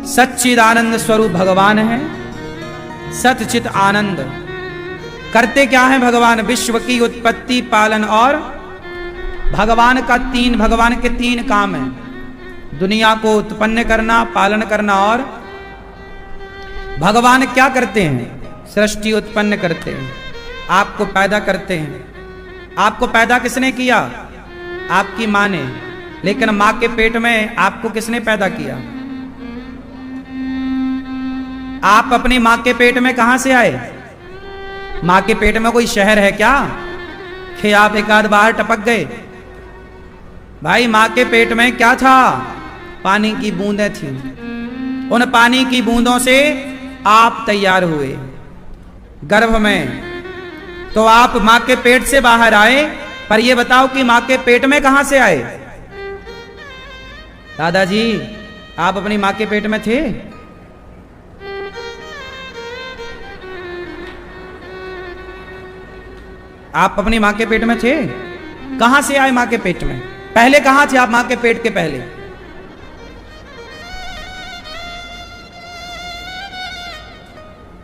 सच्चिदानंद स्वरूप भगवान है, सतचित आनंद। करते क्या है भगवान? विश्व की उत्पत्ति पालन और भगवान के तीन काम हैं, दुनिया को उत्पन्न करना, पालन करना और भगवान क्या करते हैं? सृष्टि उत्पन्न करते हैं, आपको पैदा करते हैं। आपको पैदा किसने किया? आपकी मां ने। लेकिन मां के पेट में आपको किसने पैदा किया? आप अपनी मां के पेट में कहां से आए? मां के पेट में कोई शहर है क्या कि आप एक आध बार टपक गए? भाई मां के पेट में क्या था? पानी की बूंदें थी। उन पानी की बूंदों से आप तैयार हुए गर्भ में। तो आप मां के पेट से बाहर आए, पर यह बताओ कि मां के पेट में कहां से आए? दादाजी, आप अपनी मां के पेट में थे? आप अपनी मां के पेट में थे? कहां से आए मां के पेट में? पहले कहां थे आप मां के पेट के पहले?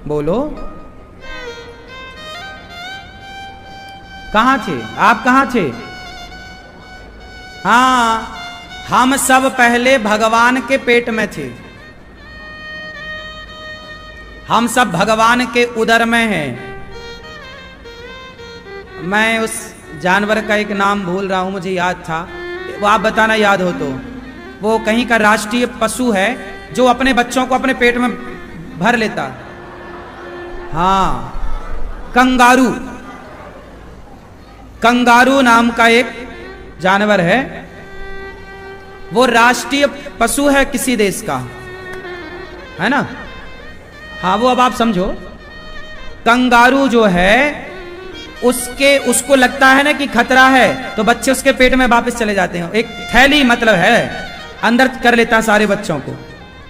बोलो, कहां थे आप? कहां थे? हां, हम सब पहले भगवान के पेट में थे। हम सब भगवान के उदर में हैं। मैं उस जानवर का एक नाम भूल रहा हूं, मुझे याद था, वो आप बताना याद हो तो। वो कहीं का राष्ट्रीय पशु है जो अपने बच्चों को अपने पेट में भर लेता। हाँ, कंगारू। कंगारू नाम का एक जानवर है, वो राष्ट्रीय पशु है किसी देश का, है ना? हाँ, वो अब आप समझो, कंगारू जो है उसको लगता है ना कि खतरा है, तो बच्चे उसके पेट में वापस चले जाते हैं। एक थैली मतलब है, अंदर कर लेता है सारे बच्चों को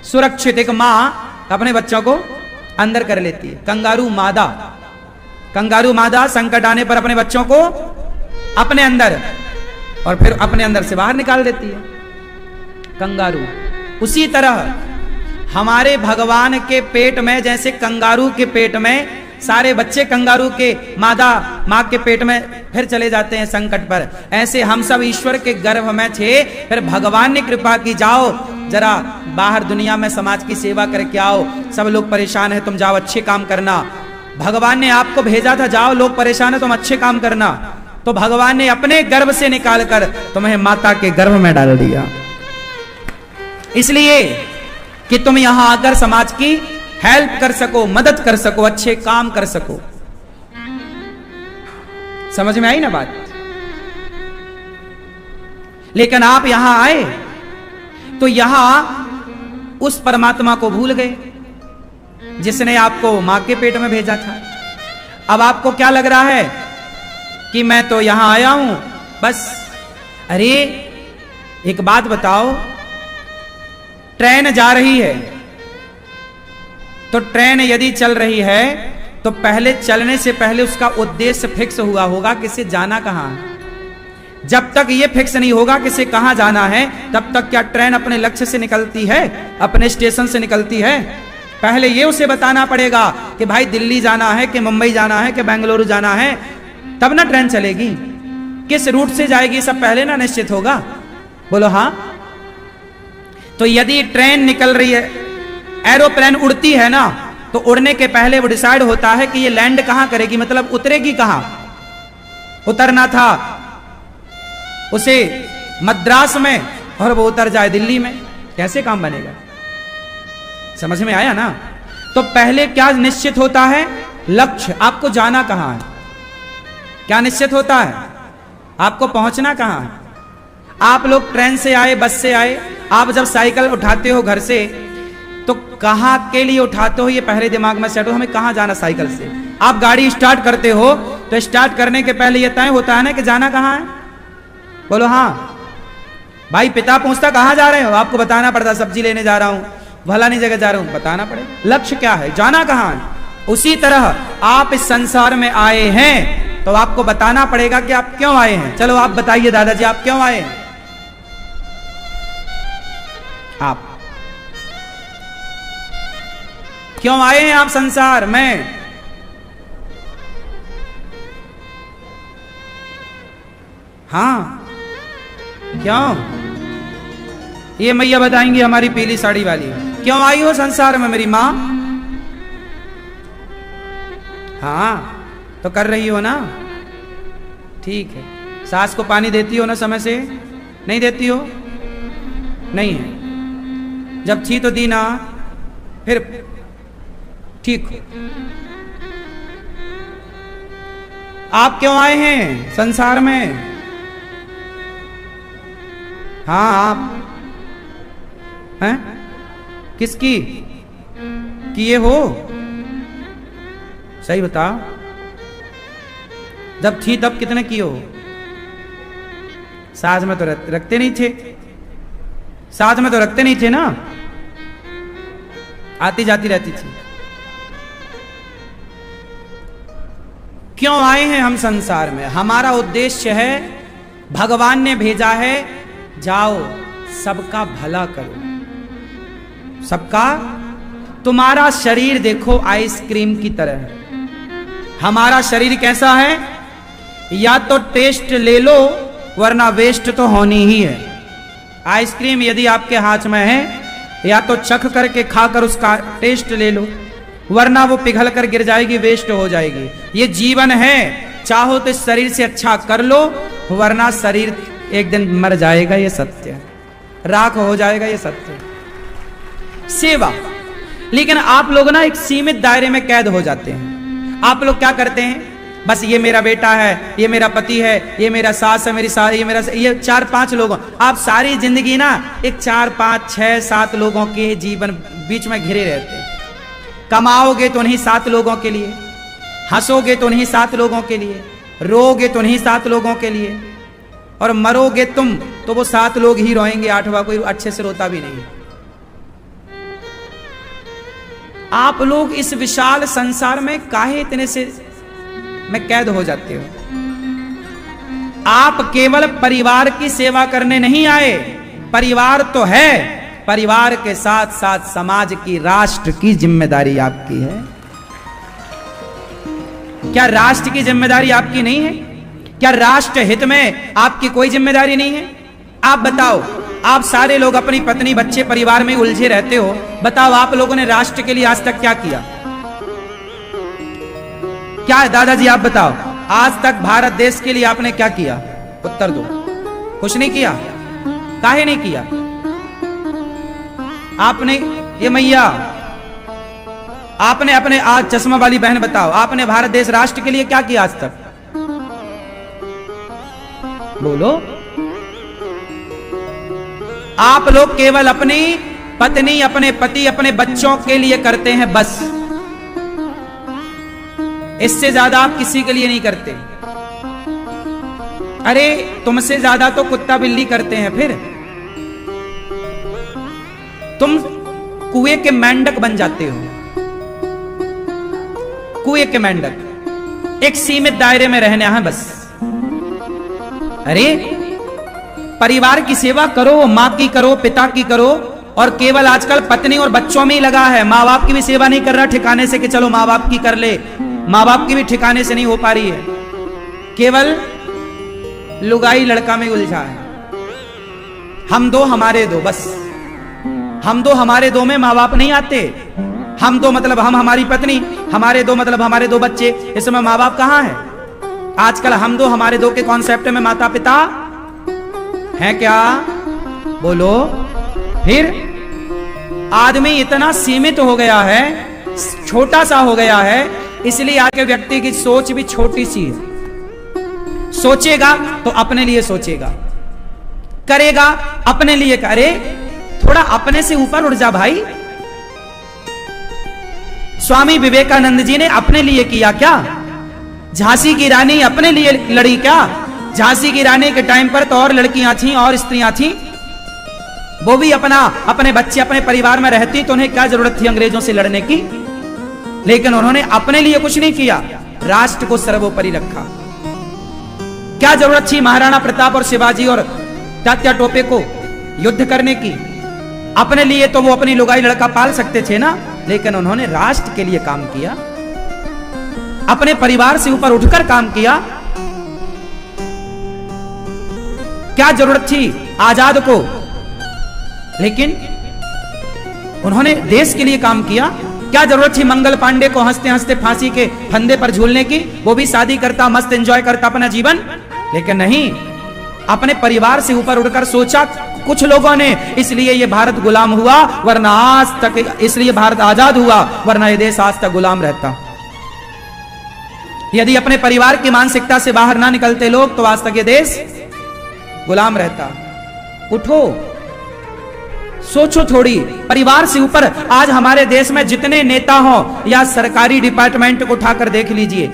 सुरक्षित। एक माँ अपने बच्चों को अंदर कर लेती है। कंगारू मादा संकट आने पर अपने बच्चों को अपने अंदर और फिर अपने अंदर से बाहर निकाल देती है कंगारू। उसी तरह हमारे भगवान के पेट में, जैसे कंगारू के पेट में सारे बच्चे कंगारू के मां के पेट में फिर चले जाते हैं संकट पर, ऐसे हम सब ईश्वर के गर्भ में थे। फिर भगवान ने कृपा की, जाओ जरा बाहर दुनिया में समाज की सेवा करके आओ, सब लोग परेशान है, तुम जाओ अच्छे काम करना। भगवान ने आपको भेजा था, जाओ लोग परेशान है, तुम अच्छे काम करना। तो भगवान ने अपने गर्भ से निकालकर तुम्हें माता के गर्भ में डाल दिया, इसलिए कि तुम यहां आकर समाज की हेल्प कर सको, मदद कर सको, अच्छे काम कर सको। समझ में आई ना बात? लेकिन आप यहां आए तो यहां उस परमात्मा को भूल गए जिसने आपको मां के पेट में भेजा था। अब आपको क्या लग रहा है कि मैं तो यहां आया हूं बस। अरे एक बात बताओ, ट्रेन जा रही है तो ट्रेन यदि चल रही है तो पहले चलने से पहले उसका उद्देश्य फिक्स हुआ होगा कि इसे जाना कहां है। जब तक ये फिक्स नहीं होगा कि इसे कहां जाना है, तब तक क्या ट्रेन अपने लक्ष्य से निकलती है, अपने स्टेशन से निकलती है? पहले ये उसे बताना पड़ेगा कि भाई दिल्ली जाना है कि मुंबई जाना है कि बेंगलुरु जाना है, तब ना ट्रेन चलेगी। किस रूट से जाएगी सब पहले ना निश्चित होगा। बोलो हाँ। तो यदि ट्रेन निकल रही है, एरोप्लेन उड़ती है ना, तो उड़ने के पहले वो डिसाइड होता है कि ये लैंड कहां करेगी, मतलब उतरेगी कहां। उतरना था उसे मद्रास में और वो उतर जाए दिल्ली में, कैसे काम बनेगा? समझ में आया ना? तो पहले क्या निश्चित होता है? लक्ष्य, आपको जाना कहां है। क्या निश्चित होता है? आपको पहुंचना कहां है। आप लोग ट्रेन से आए, बस से आए, आप जब साइकिल उठाते हो घर से तो कहां के लिए उठाते हो ये पहले दिमाग में सेट हो, हमें कहां जाना साइकिल से। आप गाड़ी स्टार्ट करते हो तो स्टार्ट करने के पहले ये तय होता है ना कि जाना कहां है। बोलो हाँ। भाई पिता पूछता कहां जा रहे हो, आपको बताना पड़ता सब्जी लेने जा रहा हूं, फलानी जगह जा रहा हूं, बताना पड़ेगा लक्ष्य क्या है, जाना कहां है। उसी तरह आप इस संसार में आए हैं तो आपको बताना पड़ेगा कि आप क्यों आए हैं। चलो आप बताइए दादाजी, आप क्यों आए हैं? आप क्यों आए हैं आप संसार में? हाँ क्यों? ये मैया बताएंगी, हमारी पीली साड़ी वाली। क्यों आई हो संसार में मेरी मां? हाँ तो कर रही हो ना, ठीक है। सास को पानी देती हो ना समय से? नहीं देती हो? नहीं है। जब थी तो दी ना, फिर ठीक हो। आप क्यों आए हैं संसार में? हाँ आप हैं? किसकी किए हो? सही बताओ। जब थी तब कितने किए हो? साथ में तो रखते नहीं थे, साथ में तो रखते नहीं थे ना, आती जाती रहती थी। क्यों आए हैं हम संसार में? हमारा उद्देश्य है, भगवान ने भेजा है, जाओ सबका भला करो, सबका। तुम्हारा शरीर देखो आइसक्रीम की तरह है। हमारा शरीर कैसा है? या तो टेस्ट ले लो वरना वेस्ट तो होनी ही है। आइसक्रीम यदि आपके हाथ में है, या तो चख करके खाकर उसका टेस्ट ले लो, वरना वो पिघल कर गिर जाएगी, वेस्ट हो जाएगी। ये जीवन है, चाहो तो इस शरीर से अच्छा कर लो, वरना शरीर एक दिन मर जाएगा, ये सत्य है, राख हो जाएगा, ये सत्य है। सेवा, लेकिन आप लोग ना एक सीमित दायरे में कैद हो जाते हैं। आप लोग क्या करते हैं? बस ये मेरा बेटा है, ये मेरा पति है, ये मेरा सास है, मेरी सास, ये 4-5 लोगों, आप सारी जिंदगी ना एक 4-5-6-7 लोगों के जीवन बीच में घिरे रहते हैं। कमाओगे तो उन्हीं 7 लोगों के लिए, हंसोगे तो उन्हीं 7 लोगों के लिए, रोगे तो उन्हीं 7 लोगों के लिए, और मरोगे तुम तो वो 7 लोग ही रोएंगे, 8वां कोई अच्छे से रोता भी नहीं। आप लोग इस विशाल संसार में काहे इतने से में कैद हो जाते हो? आप केवल परिवार की सेवा करने नहीं आए, परिवार तो है, परिवार के साथ साथ समाज की, राष्ट्र की जिम्मेदारी आपकी है। क्या राष्ट्र की जिम्मेदारी आपकी नहीं है? क्या राष्ट्र हित में आपकी कोई जिम्मेदारी नहीं है? आप बताओ, आप सारे लोग अपनी पत्नी, बच्चे, परिवार में उलझे रहते हो, बताओ आप लोगों ने राष्ट्र के लिए आज तक क्या किया? क्या है दादाजी, आप बताओ, आज तक भारत देश के लिए आपने क्या किया? उत्तर दो। कुछ नहीं किया। काहे नहीं किया? आपने, ये मैया, आपने अपने, आज चश्मा वाली बहन बताओ, आपने भारत देश राष्ट्र के लिए क्या किया आज तक? बोलो। आप लोग केवल अपनी पत्नी, अपने पति, अपने बच्चों के लिए करते हैं बस। इससे ज्यादा आप किसी के लिए नहीं करते। अरे तुमसे ज्यादा तो कुत्ता बिल्ली करते हैं। फिर तुम कुएं के मेंढक बन जाते हो। कुएं के मेंढक एक सीमित दायरे में रहने हैं बस। अरे परिवार की सेवा करो, मां की करो, पिता की करो, और केवल आजकल पत्नी और बच्चों में ही लगा है। माँ बाप की भी सेवा नहीं कर रहा ठिकाने से कि चलो माँ बाप की कर ले। माँ बाप की भी ठिकाने से नहीं हो पा रही है, केवल लुगाई लड़का में उलझा है। हम दो हमारे दो, बस हम दो हमारे दो में माँ बाप नहीं आते। हम दो मतलब हम हमारी पत्नी, हमारे दो मतलब हमारे दो बच्चे। इसमें माँ बाप कहाँ है? आजकल हम दो हमारे दो के कॉन्सेप्ट में माता पिता हैं क्या? बोलो। फिर आदमी इतना सीमित हो गया है, छोटा सा हो गया है, इसलिए आज के व्यक्ति की सोच भी छोटी सी है। सोचेगा तो अपने लिए सोचेगा, करेगा अपने लिए। करे थोड़ा अपने से ऊपर उठ जा भाई। स्वामी विवेकानंद जी ने अपने लिए किया क्या? झांसी की रानी अपने लिए लड़ी क्या? झांसी की रानी के टाइम पर तो और लड़कियां थीं और स्त्रियां थीं, वो भी अपने बच्चे अपने परिवार में रहती तो उन्हें क्या जरूरत थी अंग्रेजों से लड़ने की? लेकिन उन्होंने अपने लिए कुछ नहीं किया, राष्ट्र को सर्वोपरि रखा। क्या जरूरत थी महाराणा प्रताप और शिवाजी और तात्या टोपे को युद्ध करने की? अपने लिए तो वो अपनी लुगाई लड़का पाल सकते थे ना, लेकिन उन्होंने राष्ट्र के लिए काम किया, अपने परिवार से ऊपर उठकर काम किया। क्या जरूरत थी आजाद को? लेकिन उन्होंने देश के लिए काम किया। क्या जरूरत थी मंगल पांडे को हंसते हंसते फांसी के फंदे पर झूलने की? वो भी शादी करता, मस्त एंजॉय करता अपना जीवन, लेकिन नहीं, अपने परिवार से ऊपर उठकर सोचा। कुछ लोगों ने इसलिए ये भारत गुलाम हुआ, वरना आज तक, इसलिए भारत आजाद हुआ, वरना ये देश आज तक गुलाम रहता। यदि अपने परिवार की मानसिकता से बाहर ना निकलते लोग, तो आज तक ये देश गुलाम रहता। उठो, सोचो थोड़ी। परिवार से ऊपर आज हमारे देश में जितने नेता हो या सरकारी डिपार्टमेंट को उठाकर देख लीजिए,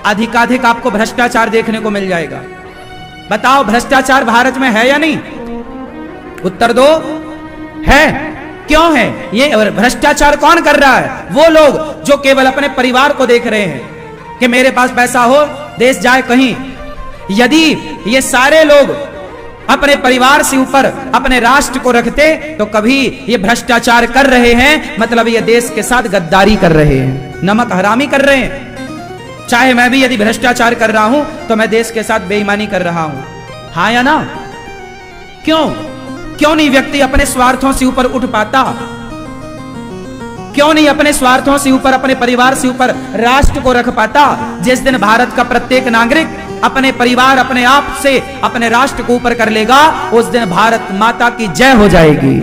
अधिकाधिक आपको भ्रष्टाचार देखने को मिल जाएगा। बताओ भ्रष्टाचार भारत में है या नहीं? उत्तर दो। है। क्यों है? ये भ्रष्टाचार कौन कर रहा है? वो लोग जो केवल अपने परिवार को देख रहे हैं कि मेरे पास पैसा हो, देश जाए कहीं। यदि ये सारे लोग अपने परिवार से ऊपर अपने राष्ट्र को रखते, तो कभी ये भ्रष्टाचार कर रहे हैं, मतलब ये देश के साथ गद्दारी कर रहे हैं, नमक हरामी कर रहे हैं। चाहे मैं भी यदि भ्रष्टाचार कर रहा हूं, तो मैं देश के साथ बेईमानी कर रहा हूं। हाँ या ना? क्यों नहीं व्यक्ति अपने स्वार्थों से ऊपर उठ पाता? क्यों नहीं अपने स्वार्थों से ऊपर, अपने परिवार से ऊपर राष्ट्र को रख पाता? जिस दिन भारत का प्रत्येक नागरिक अपने परिवार, अपने आप से अपने राष्ट्र को ऊपर कर लेगा, उस दिन भारत माता की जय हो जाएगी।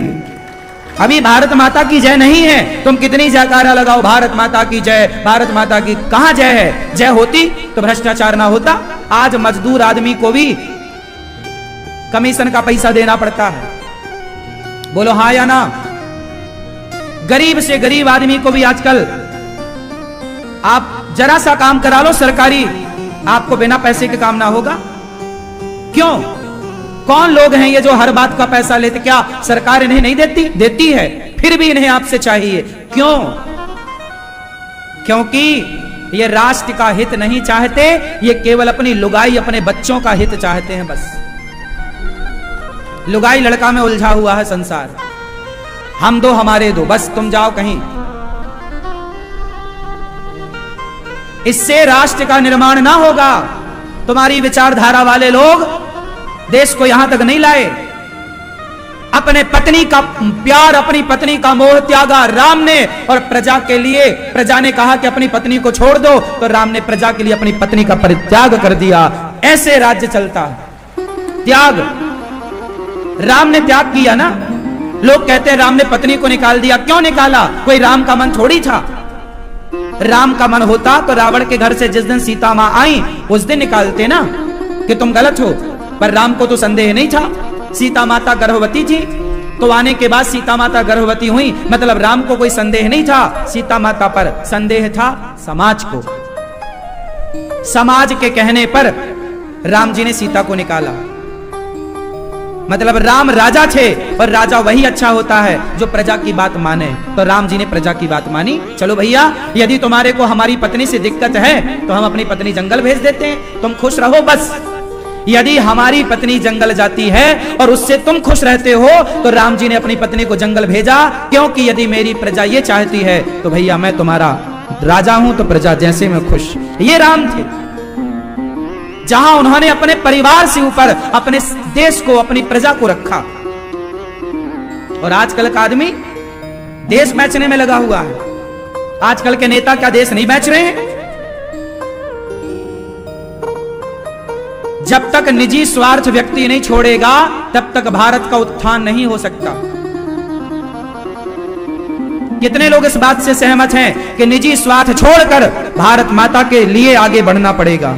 अभी भारत माता की जय नहीं है। तुम कितनी जयकारा लगाओ भारत माता की जय, भारत माता की, कहां जय है? जय होती तो भ्रष्टाचार ना होता। आज मजदूर आदमी को भी कमीशन का पैसा देना पड़ता है। बोलो हाँ या ना? गरीब से गरीब आदमी को भी आजकल आप जरा सा काम करा लो सरकारी, आपको बिना पैसे के काम ना होगा। क्यों? कौन लोग हैं ये जो हर बात का पैसा लेते? क्या सरकार इन्हें नहीं देती? देती है, फिर भी इन्हें आपसे चाहिए। क्यों? क्योंकि ये राष्ट्र का हित नहीं चाहते, ये केवल अपनी लुगाई, अपने बच्चों का हित चाहते हैं। बस लुगाई लड़का में उलझा हुआ है संसार। हम दो हमारे दो, बस तुम जाओ कहीं। इससे राष्ट्र का निर्माण ना होगा। तुम्हारी विचारधारा वाले लोग देश को यहां तक नहीं लाए। अपने पत्नी का प्यार, अपनी पत्नी का मोह त्यागा राम ने, और प्रजा के लिए प्रजा ने कहा कि अपनी पत्नी को छोड़ दो, तो राम ने प्रजा के लिए अपनी पत्नी का परित्याग कर दिया। ऐसे राज्य चलता। त्याग, राम ने त्याग किया ना। लोग कहते हैं राम ने पत्नी को निकाल दिया। क्यों निकाला? कोई राम का मन थोड़ी था। राम का मन होता तो रावण के घर से जिस दिन सीता मां आई, उस दिन निकालते ना कि तुम गलत हो। पर राम को तो संदेह नहीं था। सीता माता गर्भवती थी, तो आने के बाद सीता माता गर्भवती हुई, मतलब राम को कोई संदेह नहीं था सीता माता पर, संदेह था समाज को। समाज के कहने पर राम जी ने सीता को निकाला। मतलब राम राजा थे, पर राजा वही अच्छा होता है जो प्रजा की बात माने। तो राम जी ने प्रजा की बात मानी। चलो भैया, यदि तुम्हारे को हमारी पत्नी से दिक्कत है तो हम अपनी पत्नी जंगल भेज देते हैं, तुम खुश रहो बस। यदि हमारी पत्नी जंगल जाती है और उससे तुम खुश रहते हो, तो राम जी ने अपनी पत्नी को जंगल भेजा, क्योंकि यदि मेरी प्रजा ये चाहती है तो भैया मैं तुम्हारा राजा हूं, तो प्रजा जैसे मैं खुश। ये राम थे, जहां उन्होंने अपने परिवार से ऊपर अपने देश को, अपनी प्रजा को रखा। और आजकल का आदमी देश बेचने में लगा हुआ है। आजकल के नेता क्या देश नहीं बेच रहे हैं? जब तक निजी स्वार्थ व्यक्ति नहीं छोड़ेगा तब तक भारत का उत्थान नहीं हो सकता। कितने लोग इस बात से सहमत हैं कि निजी स्वार्थ छोड़कर भारत माता के लिए आगे बढ़ना पड़ेगा?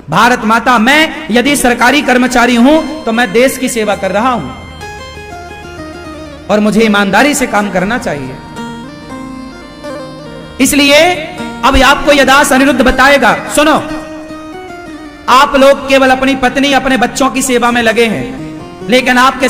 भारत माता, मैं यदि सरकारी कर्मचारी हूं तो मैं देश की सेवा कर रहा हूं और मुझे ईमानदारी से काम करना चाहिए। इसलिए अब आपको यह दास अनिरुद्ध बताएगा, सुनो, आप लोग केवल अपनी पत्नी, अपने बच्चों की सेवा में लगे हैं, लेकिन आपके